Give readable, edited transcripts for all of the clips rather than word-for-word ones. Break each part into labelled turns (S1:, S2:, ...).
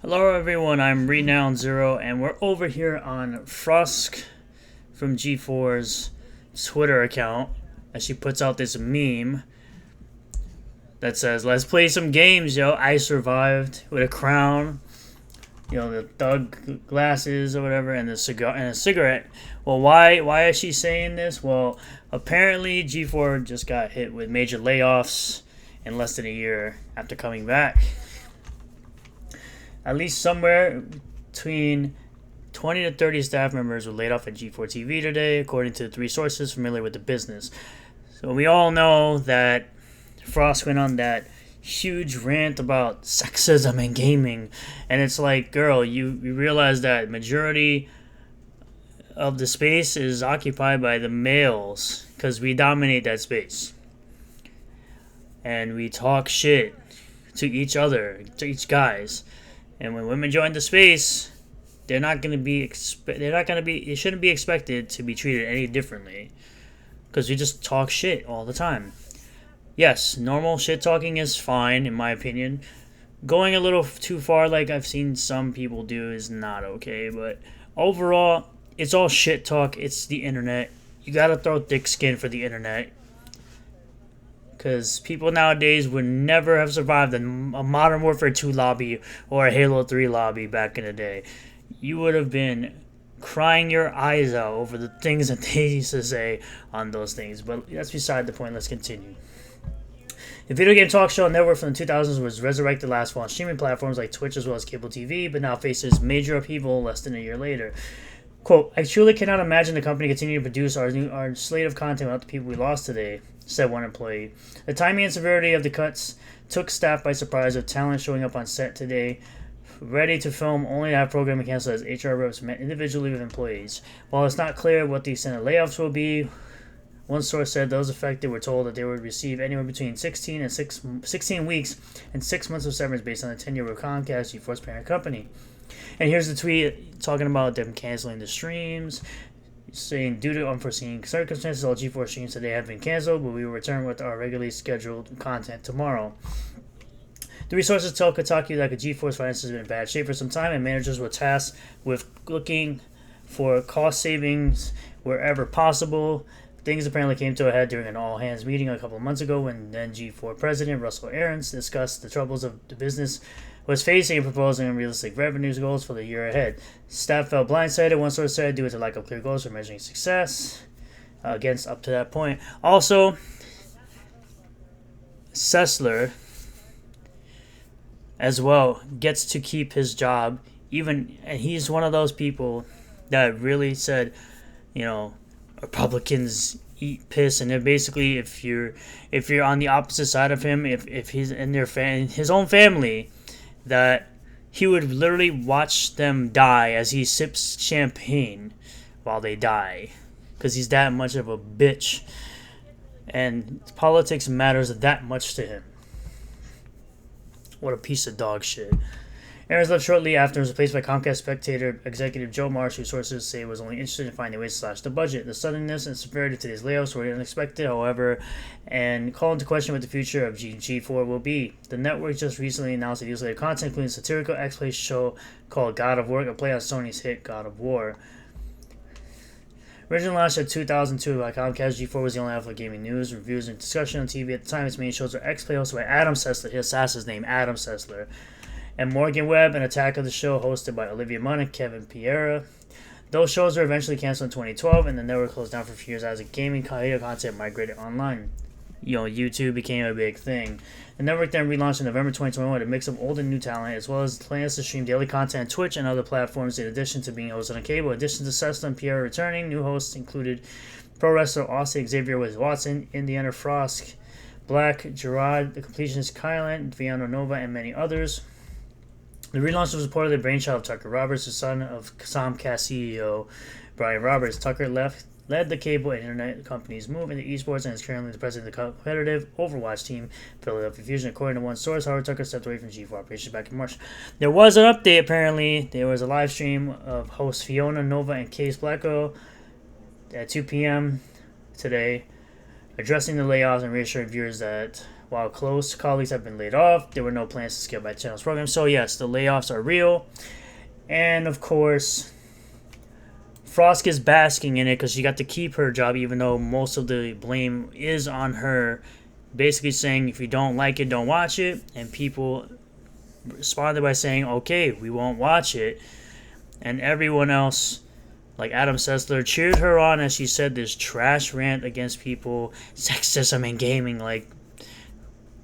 S1: Hello everyone, I'm Renown Zero, and we're over here on Frosk from G4's Twitter account as she puts out this meme that says, "Let's play some games, yo. I survived with a crown, the thug glasses or whatever, and the cigar and a cigarette." Well, why is she saying this? Well, apparently G4 just got hit with major layoffs in less than a year after coming back. At least somewhere between 20 to 30 staff members were laid off at G4 TV today, according to three sources familiar with the business. So we all know that Frost went on that huge rant about sexism in gaming, and it's like, girl, you realize that majority of the space is occupied by the males because we dominate that space, and we talk shit to each other, to each guys. And when women join the space, they're not gonna be. It shouldn't be expected to be treated any differently, because we just talk shit all the time. Yes, normal shit talking is fine in my opinion. Going a little too far, like I've seen some people do, is not okay. But overall, it's all shit talk. It's the internet. You gotta throw thick skin for the internet. Because people nowadays would never have survived a Modern Warfare 2 lobby or a Halo 3 lobby back in the day. You would have been crying your eyes out over the things that they used to say on those things. But that's beside the point. Let's continue. The video game talk show network from the 2000s was resurrected last fall on streaming platforms like Twitch as well as cable TV, but now faces major upheaval less than a year later. Quote, "I truly cannot imagine the company continuing to produce our slate of content without the people we lost today," said one employee. The timing and severity of the cuts took staff by surprise, with talent showing up on set today ready to film only to have programming canceled as HR reps met individually with employees. While it's not clear what the extent of layoffs will be, one source said those affected were told that they would receive anywhere between 16 weeks and 6 months of severance based on the tenure of Comcast, G4's parent company. And here's the tweet talking about them canceling the streams, saying, "Due to unforeseen circumstances, all G4 streams today have been canceled, but we will return with our regularly scheduled content tomorrow." The resources tell Kotaku that the G4's finances have been in bad shape for some time, and managers were tasked with looking for cost savings wherever possible. Things apparently came to a head during an all-hands meeting a couple of months ago when then G4 President Russell Aarons discussed the troubles of the business was facing and proposing unrealistic revenues goals for the year ahead. Staff felt blindsided, one source said, due to lack of clear goals for measuring success against up to that point. Also, Sessler, as well, gets to keep his job, and he's one of those people that really said, Republicans eat piss, and they're basically, if you're on the opposite side of him, if he's in his own family, that he would literally watch them die as he sips champagne while they die, because he's that much of a bitch, and politics matters that much to him. What a piece of dog shit. Aarons left shortly after and was replaced by Comcast Spectator executive Joe Marsh, who sources say was only interested in finding ways to slash the budget. The suddenness and severity of today's layoffs were unexpected, however, and call into question what the future of G4 will be. The network just recently announced a new slate of content, including a satirical X-Play show called God of War, a play on Sony's hit God of War. Originally launched in 2002 by Comcast, G4 was the only outlet for gaming news, reviews, and discussion on TV. At the time, its main shows were X-Play, hosted by Adam Sessler, his assassin's name, Adam Sessler, and Morgan Webb, and Attack of the Show, hosted by Olivia Munn and Kevin Piera. Those shows were eventually canceled in 2012, and the network closed down for a few years as the gaming video content migrated online. YouTube became a big thing. The network then relaunched in November 2021 with a mix of old and new talent, as well as plans to stream daily content on Twitch and other platforms, in addition to being hosted on cable. In addition to Sessler and Piera returning, new hosts included pro wrestler Austin Xavier Watson, Indiana Frosk, Black, Gerard, The Completionist Kylan, Viano Nova, and many others. The relaunch was reportedly the brainchild of Tucker Roberts, the son of Comcast CEO Brian Roberts. Tucker led the cable and internet company's move into esports and is currently the president of the competitive Overwatch team, Philadelphia Fusion. According to one source, Howard Tucker stepped away from G4 operations back in March. There was an update, apparently. There was a live stream of hosts Fiona Nova and Case Blacko at 2 p.m. today, addressing the layoffs and reassuring viewers that While close colleagues have been laid off, there were no plans to scale back channel's program. So yes, the layoffs are real. And of course, Frosk is basking in it because she got to keep her job, even though most of the blame is on her. Basically saying, if you don't like it, don't watch it. And people responded by saying, okay, we won't watch it. And everyone else, like Adam Sessler, cheered her on as she said this trash rant against people, sexism in gaming. Like,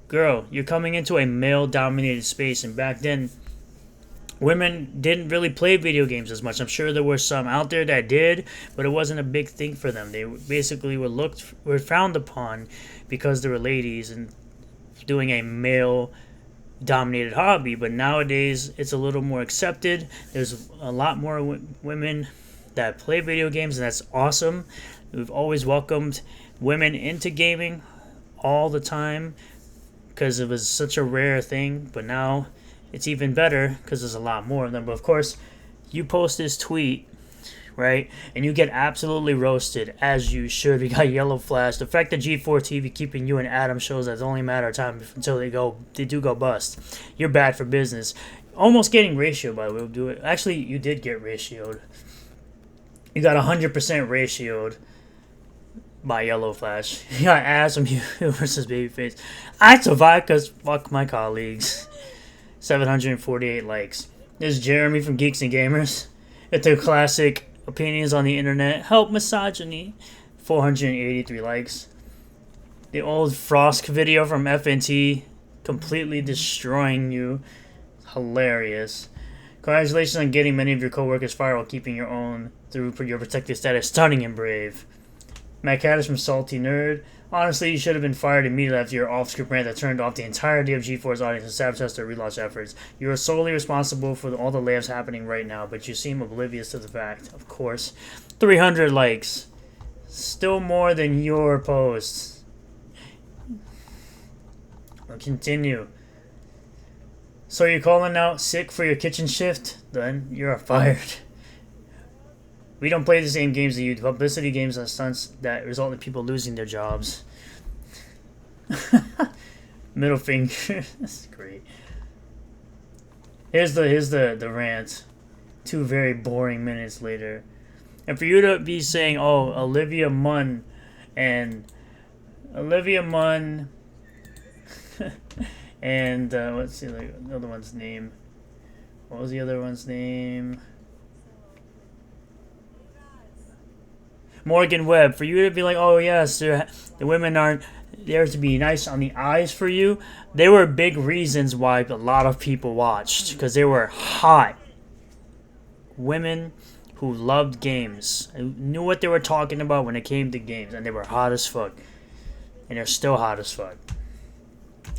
S1: girl, you're coming into a male-dominated space, and back then, women didn't really play video games as much. I'm sure there were some out there that did, but it wasn't a big thing for them. They basically were frowned upon because they were ladies and doing a male-dominated hobby. But nowadays, it's a little more accepted. There's a lot more women that play video games, and that's awesome. We've always welcomed women into gaming all the time because it was such a rare thing, but now it's even better because there's a lot more of them. But of course, you post this tweet, right, and you get absolutely roasted, as you should. We got yellow flash. The fact that G4 TV keeping you and Adam shows that it's only a matter of time until they do go bust. You're bad for business. Almost getting ratioed, by the way. We'll do it. Actually, you did get ratioed. You got 100% ratioed by yellow flash. You got ass from you versus babyface. I survived because fuck my colleagues. 748 likes. There's Jeremy from Geeks and Gamers. With their classic opinions on the internet. Help misogyny. 483 likes. The old Frosk video from FNT. Completely destroying you. Hilarious. Congratulations on getting many of your coworkers fired while keeping your own through your protected status. Stunning and brave. Matt Caddis from Salty Nerd. Honestly, you should have been fired immediately after your off-script rant that turned off the entirety of G4's audience and sabotaged their relaunch efforts. You are solely responsible for all the layoffs happening right now, but you seem oblivious to the fact. Of course. 300 likes. Still more than your posts. We'll continue. So you're calling out sick for your kitchen shift? Then you're fired. We don't play the same games that you do. Publicity games are stunts that result in people losing their jobs. Middle finger. That's great. Here's the rant. 2 very boring minutes later. And for you to be saying, oh, Olivia Munn and what's the other one's name? What was the other one's name? Morgan Webb. For you to be like, oh yes, the women aren't there to be nice on the eyes for you. They were big reasons why a lot of people watched, because they were hot women who loved games, who knew what they were talking about when it came to games, and they were hot as fuck, and they're still hot as fuck.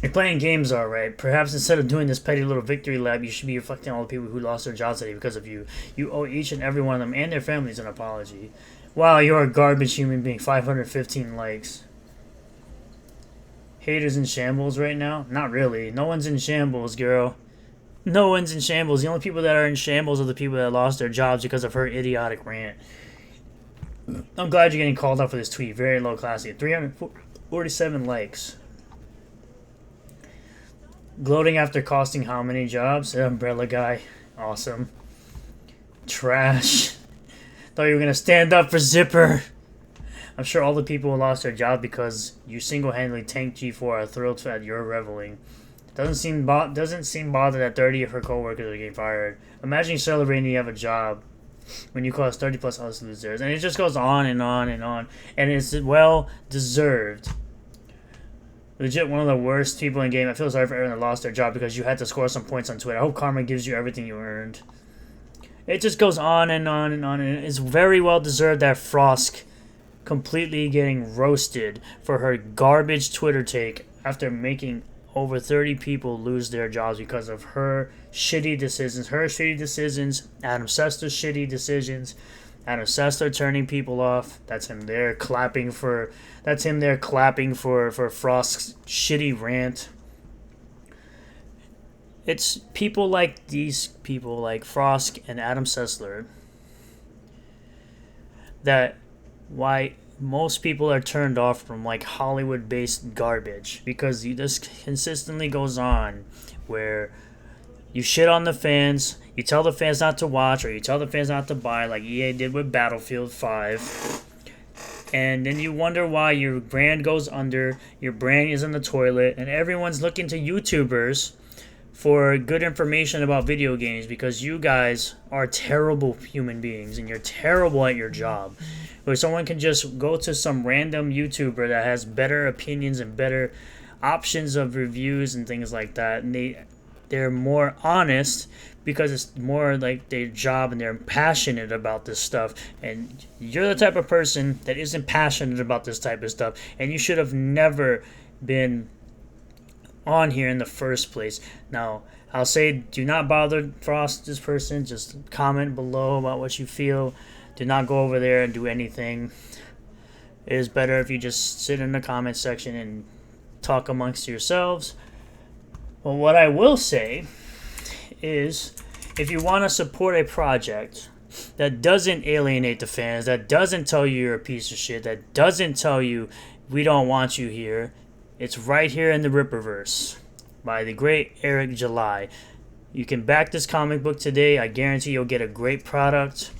S1: You're playing games alright. Perhaps instead of doing this petty little victory lap, you should be reflecting on all the people who lost their jobs today because of you. You owe each and every one of them and their families an apology. Wow, you're a garbage human being. 515 likes. Haters in shambles right now? Not really. No one's in shambles, girl. No one's in shambles. The only people that are in shambles are the people that lost their jobs because of her idiotic rant. I'm glad you're getting called out for this tweet. Very low classy. 347 likes. Gloating after costing how many jobs? Umbrella guy. Awesome. Trash. Thought you were going to stand up for Zipper. I'm sure all the people who lost their job because you single-handedly tanked G4 are thrilled at your reveling. Doesn't seem bothered that 30 of her coworkers are getting fired. Imagine celebrating you have a job when you cause 30 plus others to lose theirs. And it just goes on and on and on. And it's well deserved. Legit one of the worst people in game. I feel sorry for everyone that lost their job because you had to score some points on Twitter. I hope karma gives you everything you earned. It just goes on and on and on. And it's very well deserved that Frosk completely getting roasted for her garbage Twitter take after making over 30 people lose their jobs because of her shitty decisions. Her shitty decisions, Adam Sessler's shitty decisions, Adam Sessler turning people off. That's him there clapping for Frost's shitty rant. It's people like these people, like Frosk and Adam Sessler, that why most people are turned off from like Hollywood-based garbage because this consistently goes on where you shit on the fans, you tell the fans not to watch, or you tell the fans not to buy, like EA did with Battlefield 5. And then you wonder why your brand goes under, your brand is in the toilet, and everyone's looking to YouTubers for good information about video games because you guys are terrible human beings and you're terrible at your job. Where someone can just go to some random YouTuber that has better opinions and better options of reviews and things like that, and they're more honest because it's more like their job and they're passionate about this stuff. And you're the type of person that isn't passionate about this type of stuff, and you should have never been on here in the first place. Now, I'll say do not bother Frost this person. Just comment below about what you feel. Do not go over there and do anything. It is better if you just sit in the comment section and talk amongst yourselves. Well, what I will say is if you want to support a project that doesn't alienate the fans, that doesn't tell you you're a piece of shit, that doesn't tell you we don't want you here, it's right here in the Ripperverse by the great Eric July. You can back this comic book today. I guarantee you'll get a great product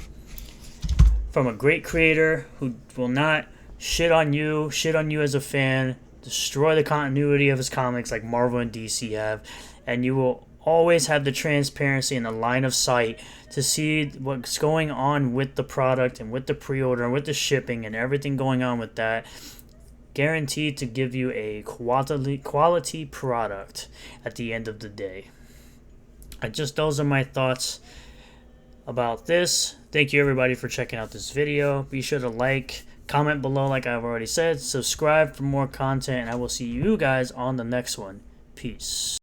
S1: from a great creator who will not shit on you as a fan, destroy the continuity of his comics like Marvel and DC have, and you will always have the transparency and the line of sight to see what's going on with the product and with the pre-order and with the shipping and everything going on with that. Guaranteed to give you a quality product at the end of the day. Those are my thoughts about this. Thank you everybody for checking out this video. Be sure to like, comment below like I've already said, subscribe for more content, and I will see you guys on the next one. Peace.